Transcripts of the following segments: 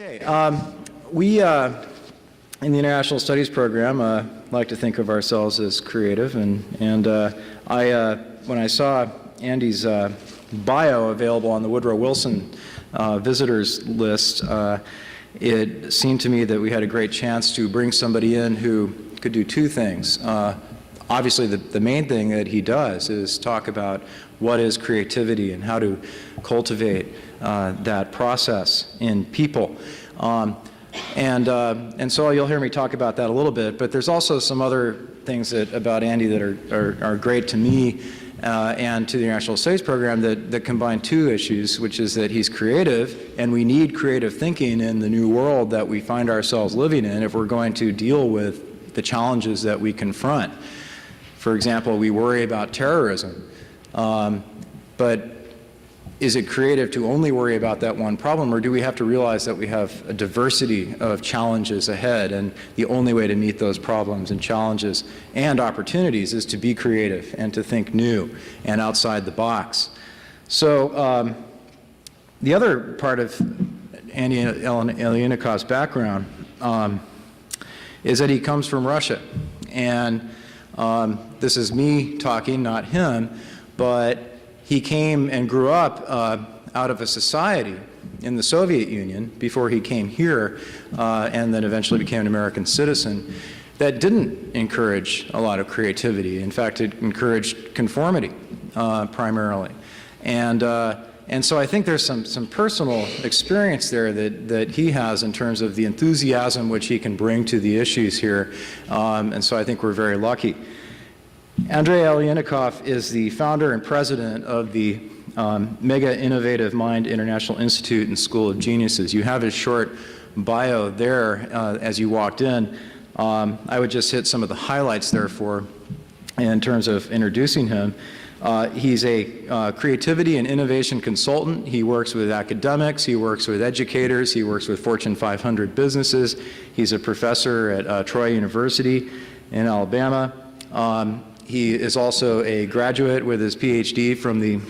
Okay, we in the International Studies program like to think of ourselves as creative, and when I saw Andy's bio available on the Woodrow Wilson visitors list, it seemed to me that we had a great chance to bring somebody in who could do two things. Obviously, the main thing that he does is talk about what is creativity and how to cultivate that process in people. And so you'll hear me talk about that a little bit, but there's also some other things about Andy that are great to me and to the International Studies program that combine two issues, which is that he's creative, and we need creative thinking in the new world that we find ourselves living in if we're going to deal with the challenges that we confront. For example, we worry about terrorism, but is it creative to only worry about that one problem, or do we have to realize that we have a diversity of challenges ahead, and the only way to meet those problems and challenges and opportunities is to be creative and to think new and outside the box? So the other part of Andrei Aleinikov's background is that he comes from Russia. And this is me talking, not him, but he came and grew up out of a society in the Soviet Union before he came here, and then eventually became an American citizen, that didn't encourage a lot of creativity. In fact, it encouraged conformity primarily. And so I think there's some personal experience there that he has in terms of the enthusiasm which he can bring to the issues here, and so I think we're very lucky. Andrei Aleinikov is the founder and president of the Mega Innovative Mind International Institute and School of Geniuses. You have his short bio there as you walked in. I would just hit some of the highlights there in terms of introducing him. He's a creativity and innovation consultant. He works with academics, he works with educators, he works with Fortune 500 businesses. He's a professor at Troy University in Alabama. He is also a graduate with his PhD from the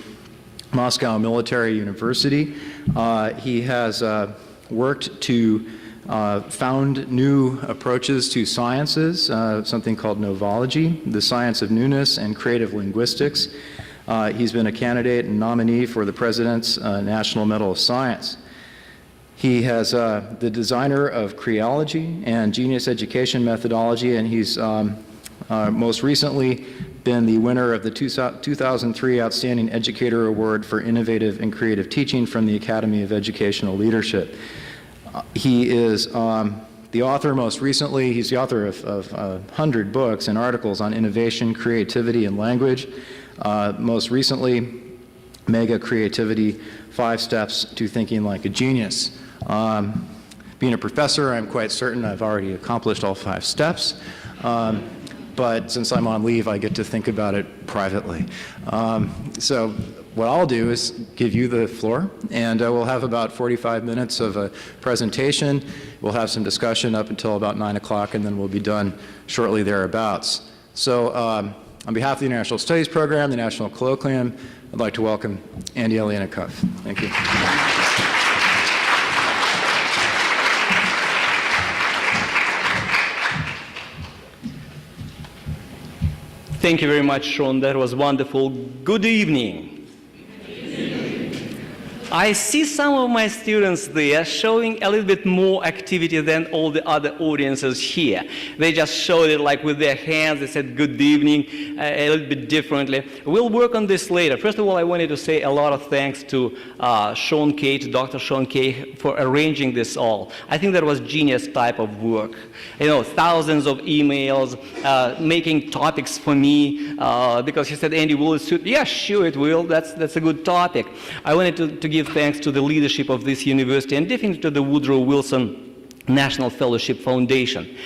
Moscow Military University. He has worked to found new approaches to sciences, something called novology, the science of newness, and creative linguistics. He's been a candidate and nominee for the President's National Medal of Science. He has the designer of Creology and Genius Education Methodology, and he's most recently been the winner of the 2003 Outstanding Educator Award for Innovative and Creative Teaching from the Academy of Educational Leadership. He is the author most recently, he's the author of 100 books and articles on innovation, creativity, and language. Most recently, MegaCreativity, 5 Steps to Thinking Like a Genius. Being a professor, I'm quite certain I've already accomplished all 5 steps. But since I'm on leave, I get to think about it privately. So what I'll do is give you the floor, and we'll have about 45 minutes of a presentation. We'll have some discussion up until about 9 o'clock, and then we'll be done shortly thereabouts. So on behalf of the International Studies Program, the National Colloquium, I'd like to welcome Andrei Aleinikov. Thank you. Thank you very much, Sean. That was wonderful. Good evening. I see some of my students there showing a little bit more activity than all the other audiences here. They just showed it like with their hands. They said good evening a little bit differently. We'll work on this later. First of all, I wanted to say a lot of thanks to Sean Kay, to Dr. Sean Kay, for arranging this all. I think that was genius type of work. You know, thousands of emails, making topics for me, because he said, Andy, will it suit? Yeah, sure it will. That's a good topic. I wanted to give thanks to the leadership of this university and definitely to the Woodrow Wilson National Fellowship Foundation.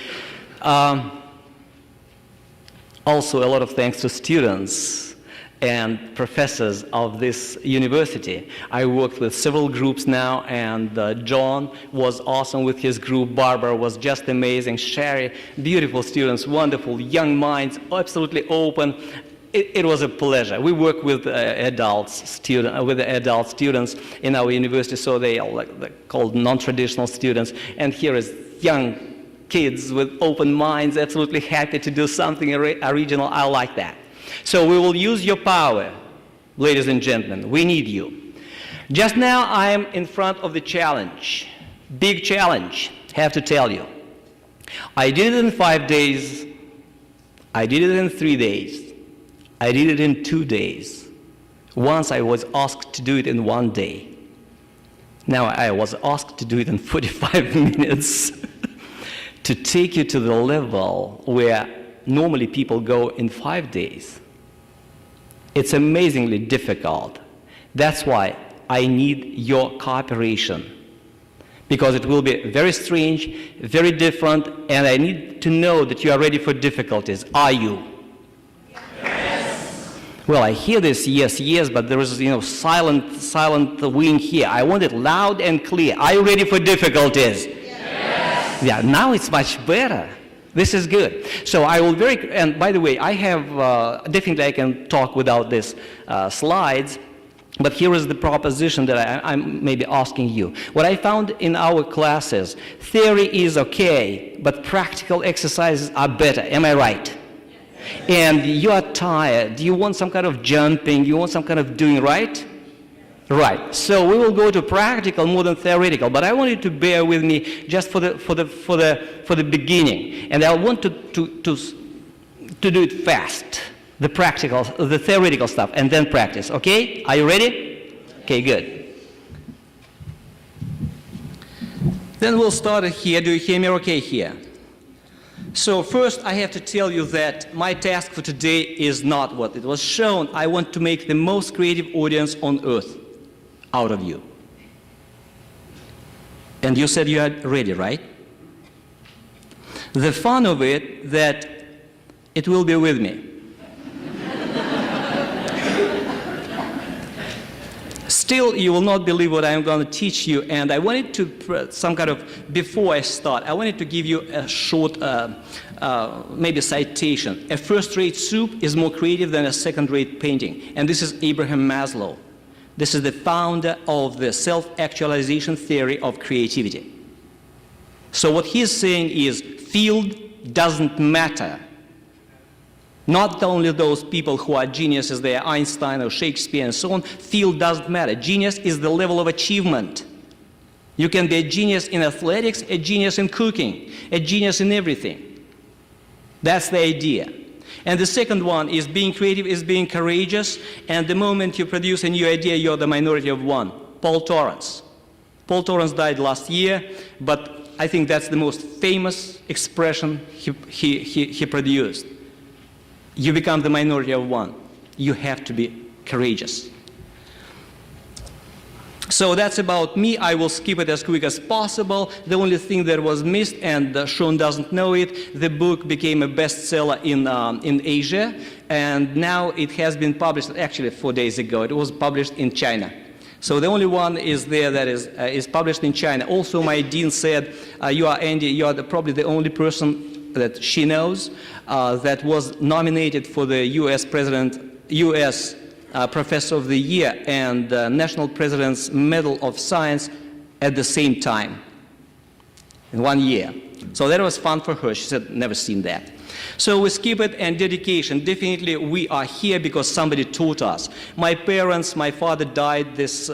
Also, a lot of thanks to students and professors of this university. I worked with several groups now, and John was awesome with his group. Barbara was just amazing. Sherry, beautiful students, wonderful young minds, absolutely open. it was a pleasure. We work with adult students in our university, so they are they're called non-traditional students. And here is young kids with open minds, absolutely happy to do something original. I like that. So we will use your power, ladies and gentlemen. We need you. Just now, I am in front of the challenge. Big challenge, have to tell you. I did it in 5 days. I did it in 3 days. I did it in 2 days. Once I was asked to do it in 1 day. Now I was asked to do it in 45 minutes to take you to the level where normally people go in 5 days. It's amazingly difficult. That's why I need your cooperation, because it will be very strange, very different, and I need to know that you are ready for difficulties. Are you? Yes. Well, I hear this yes, yes, but there is, silent wing here. I want it loud and clear. Are you ready for difficulties? Yes. Yeah, now it's much better. This is good. So I will and by the way, I have, definitely I can talk without this slides, but here is the proposition that I'm maybe asking you. What I found in our classes, theory is okay, but practical exercises are better. Am I right? And you are tired. You want some kind of jumping. You want some kind of doing, right? Right. So we will go to practical more than theoretical. But I want you to bear with me just for the beginning, and I want to do it fast. The practical, the theoretical stuff, and then practice. Okay? Are you ready? Okay, good. Then we'll start here. Do you hear me okay here? So first, I have to tell you that my task for today is not what it was shown. I want to make the most creative audience on earth out of you. And you said you are ready, right? The fun of it, that it will be with me. Still, you will not believe what I am going to teach you, and I wanted to, before I start, I wanted to give you a short, maybe citation. A first-rate soup is more creative than a second-rate painting, and this is Abraham Maslow. This is the founder of the self-actualization theory of creativity. So what he's saying is, field doesn't matter. Not only those people who are geniuses, they are Einstein or Shakespeare and so on, field doesn't matter. Genius is the level of achievement. You can be a genius in athletics, a genius in cooking, a genius in everything. That's the idea. And the second one is being creative is being courageous, and the moment you produce a new idea, you're the minority of one. Paul Torrance. Paul Torrance died last year, but I think that's the most famous expression he produced. You become the minority of one. You have to be courageous. So that's about me. I will skip it as quick as possible. The only thing that was missed, and Sean doesn't know it, the book became a bestseller in Asia, and now it has been published, actually 4 days ago, it was published in China. So the only one is there that is published in China. Also, my dean said, you are, Andy, you are probably the only person that she knows that was nominated for the U.S. Professor of the Year and National President's Medal of Science at the same time, in 1 year. So that was fun for her. She said, never seen that. So we skip it, and dedication. Definitely we are here because somebody taught us. My parents, my father died this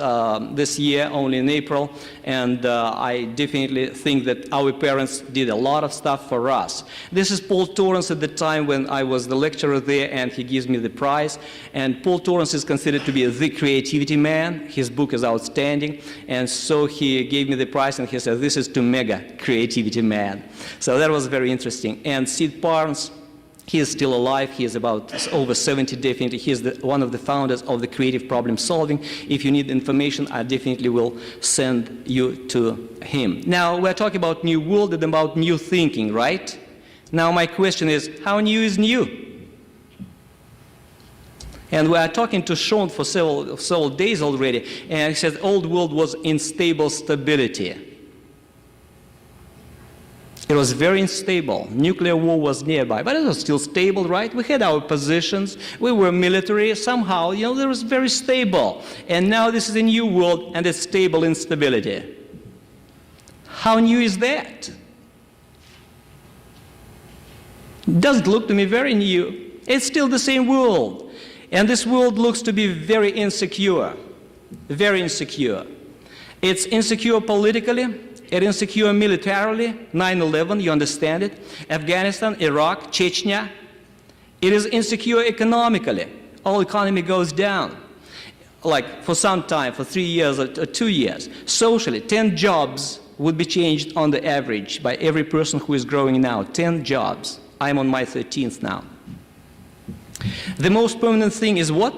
year, only in April, and I definitely think that our parents did a lot of stuff for us. This is Paul Torrance at the time when I was the lecturer there, and he gives me the prize. And Paul Torrance is considered to be the creativity man. His book is outstanding, and so he gave me the prize, and he said, this is to MegaCreativity man. So that was very interesting. And Sid Barnes, he is still alive. He is about over 70, definitely. He is one of the founders of the creative problem solving. If you need information, I definitely will send you to him. Now, we're talking about new world and about new thinking, right? Now, my question is, how new is new? And we are talking to Sean for several days already, and he said old world was in stable stability. It was very unstable. Nuclear war was nearby, but it was still stable, right? We had our positions. We were military. Somehow, it was very stable. And now this is a new world, and it's stable instability. How new is that? Doesn't look to me very new. It's still the same world. And this world looks to be very insecure. Very insecure. It's insecure politically. It's insecure militarily. 9/11, you understand it. Afghanistan, Iraq, Chechnya. It is insecure economically. All economy goes down. Like for some time, for 3 years or 2 years. Socially, 10 jobs would be changed on the average by every person who is growing now. 10 jobs. I'm on my 13th now. The most permanent thing is what?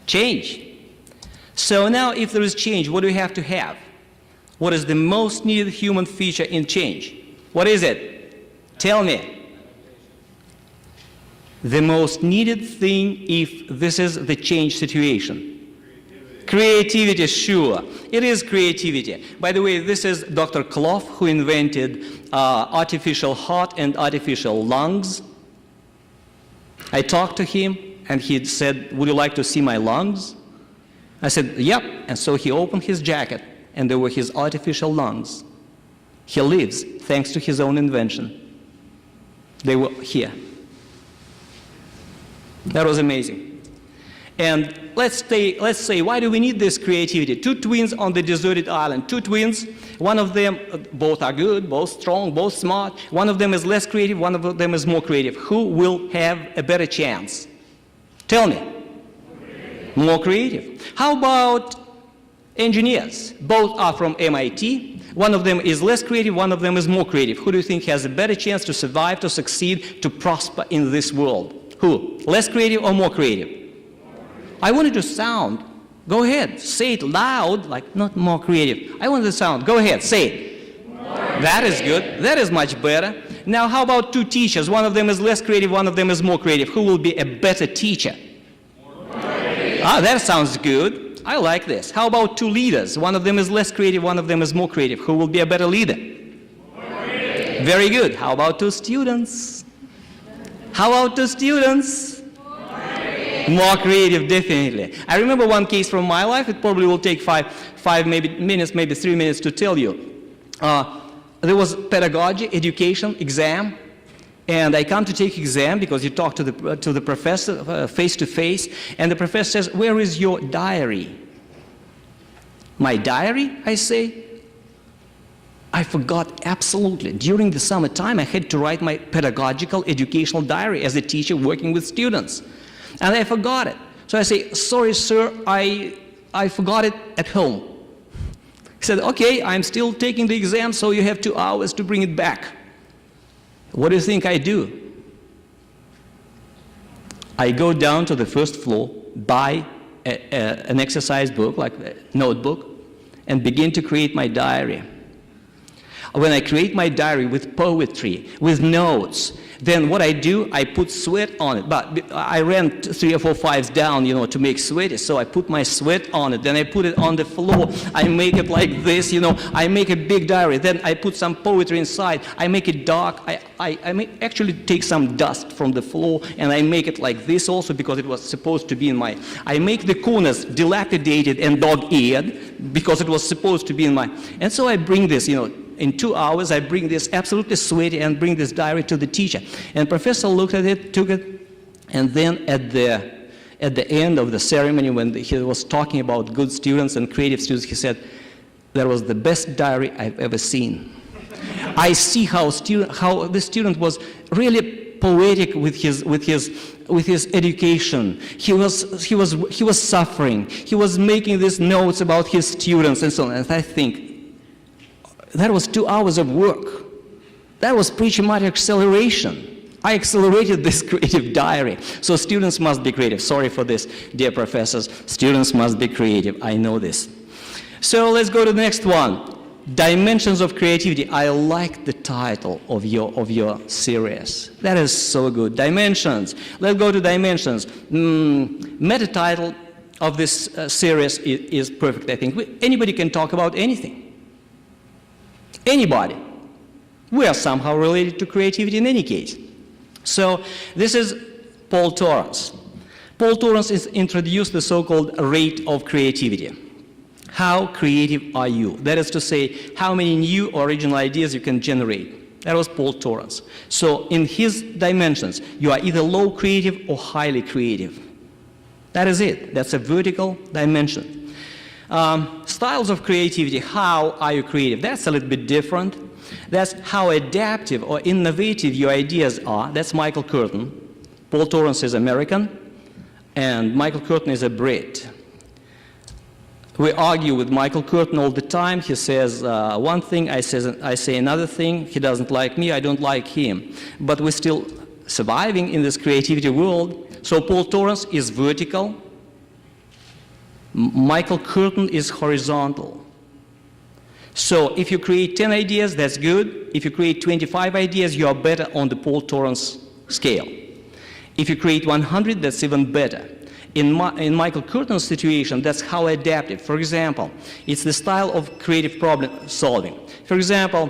Change. So now if there is change, what do we have to have? What is the most needed human feature in change? What is it? Tell me. The most needed thing if this is the change situation. Creativity, sure. It is creativity. By the way, this is Dr. Clough who invented artificial heart and artificial lungs. I talked to him and he said, would you like to see my lungs? I said, yep. And so he opened his jacket and there were his artificial lungs. He lives thanks to his own invention. They were here. That was amazing. And let's say, why do we need this creativity? 2 twins on the deserted island. 2 twins, one of them, both are good, both strong, both smart. One of them is less creative, one of them is more creative. Who will have a better chance? Tell me. More creative. How about engineers? Both are from MIT. One of them is less creative, one of them is more creative. Who do you think has a better chance to survive, to succeed, to prosper in this world? Who? Less creative or more creative? I wanted to sound. Go ahead, say it loud, like not more creative. I wanted to sound. Go ahead, say it. That is good. That is much better. Now, how about 2 teachers? One of them is less creative, one of them is more creative. Who will be a better teacher? Ah, that sounds good. I like this. How about 2 leaders? One of them is less creative, one of them is more creative. Who will be a better leader? Very good. How about 2 students? How about 2 students? More creative, definitely. I remember one case from my life. It probably will take five minutes, maybe 3 minutes to tell you. There was pedagogy, education, exam. And I come to take exam because you talk to the professor face to face. And the professor says, where is your diary? My diary, I say. I forgot absolutely. During the summertime, I had to write my pedagogical educational diary as a teacher working with students. And I forgot it. So I say, sorry, sir, I forgot it at home. He said, okay, I'm still taking the exam, so you have 2 hours to bring it back. What do you think I do? I go down to the first floor, buy an exercise book, like a notebook, and begin to create my diary. When I create my diary with poetry, with notes, then what I do, I put sweat on it. But I ran 3 or 4 fives down, to make sweaty. So I put my sweat on it. Then I put it on the floor. I make it like this, I make a big diary. Then I put some poetry inside. I make it dark. I actually take some dust from the floor and I make it like this also because it was supposed to be in my... I make the corners dilapidated and dog-eared because it was supposed to be in my... And so I bring this, in 2 hours, I bring this absolutely sweaty and bring this diary to the teacher. And professor looked at it, took it, and then at the end of the ceremony, when he was talking about good students and creative students, he said, that was the best diary I've ever seen. I see how the student was really poetic with his education. He was suffering. He was making these notes about his students and so on. And I think, that was 2 hours of work. That was pretty much acceleration. I accelerated this creative diary. So students must be creative. Sorry for this, dear professors. Students must be creative. I know this. So let's go to the next one. Dimensions of creativity. I like the title of your series. That is so good. Dimensions. Let's go to dimensions. Meta title of this series is perfect, I think. Anybody can talk about anything. Anybody. We are somehow related to creativity in any case. So this is Paul Torrance. Paul Torrance is introduced the so-called rate of creativity. How creative are you? That is to say, how many new original ideas you can generate. That was Paul Torrance. So in his dimensions, you are either low creative or highly creative. That is it. That's a vertical dimension. Styles of creativity, how are you creative? That's a little bit different. That's how adaptive or innovative your ideas are. That's Michael Curtin. Paul Torrance is American, and Michael Curtin is a Brit. We argue with Michael Curtin all the time. He says one thing, I say another thing. He doesn't like me, I don't like him. But we're still surviving in this creativity world. So Paul Torrance is vertical. Michael Curtin is horizontal. So if you create 10 ideas, that's good. If you create 25 ideas, you are better on the Paul Torrance scale. If you create 100, that's even better. In Michael Curtin's situation, that's how adaptive. For example, it's the style of creative problem solving. For example,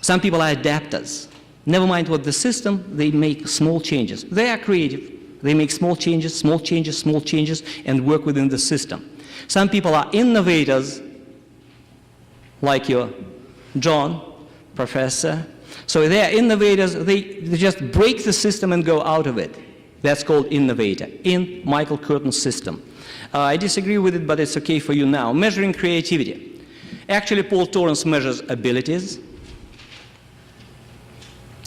some people are adapters. Never mind what the system, they make small changes. They are creative. They make small changes, small changes, small changes, and work within the system. Some people are innovators, like your John, professor. So they are innovators. They just break the system and go out of it. That's called innovator in Michael Curtin's system. I disagree with it, but it's okay for you now. Measuring creativity. Actually, Paul Torrance measures abilities.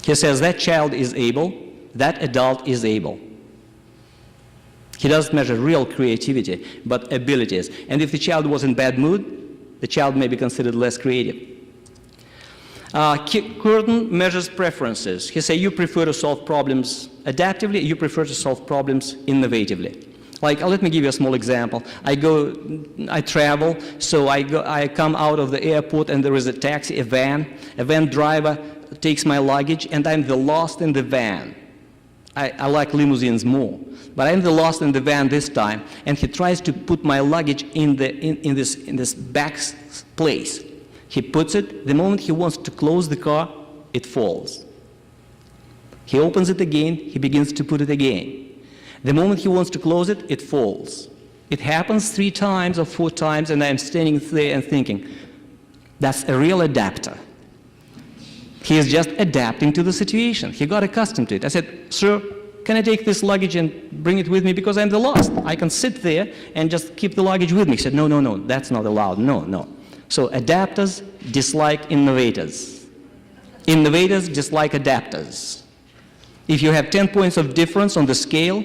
He says that child is able, that adult is able. He doesn't measure real creativity, but abilities. And if the child was in bad mood, the child may be considered less creative. Curtin measures preferences. He says you prefer to solve problems adaptively, you prefer to solve problems innovatively. Like, let me give you a small example. I travel, so I come out of the airport and there is a taxi, a van driver takes my luggage and I'm the lost in the van. I like limousines more, but I'm the lost in the van this time, and he tries to put my luggage in this back place. He puts it, the moment he wants to close the car, it falls. He opens it again, he begins to put it again. The moment he wants to close it, it falls. It happens 3 times or 4 times, and I'm standing there and thinking, that's a real adapter. He is just adapting to the situation. He got accustomed to it. I said, sir, can I take this luggage and bring it with me because I'm the lost? I can sit there and just keep the luggage with me. He said, no, no, no, that's not allowed, no, no. So adapters dislike innovators. Innovators dislike adapters. If you have 10 points of difference on the scale,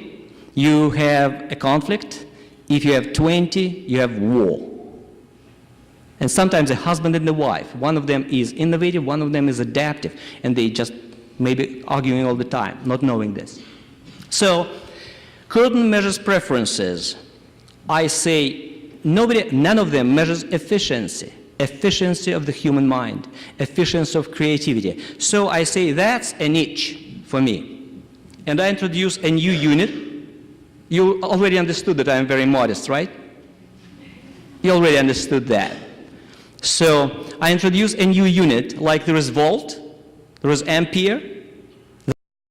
you have a conflict. If you have 20, you have war. And sometimes a husband and a wife, one of them is innovative, one of them is adaptive, and they just maybe arguing all the time, not knowing this. So Curtin measures preferences. I say none of them measures efficiency of the human mind, efficiency of creativity. So I say that's a niche for me. And I introduce a new unit. You already understood that I am very modest, right? You already understood that. So I introduce a new unit, like there is volt, there is ampere,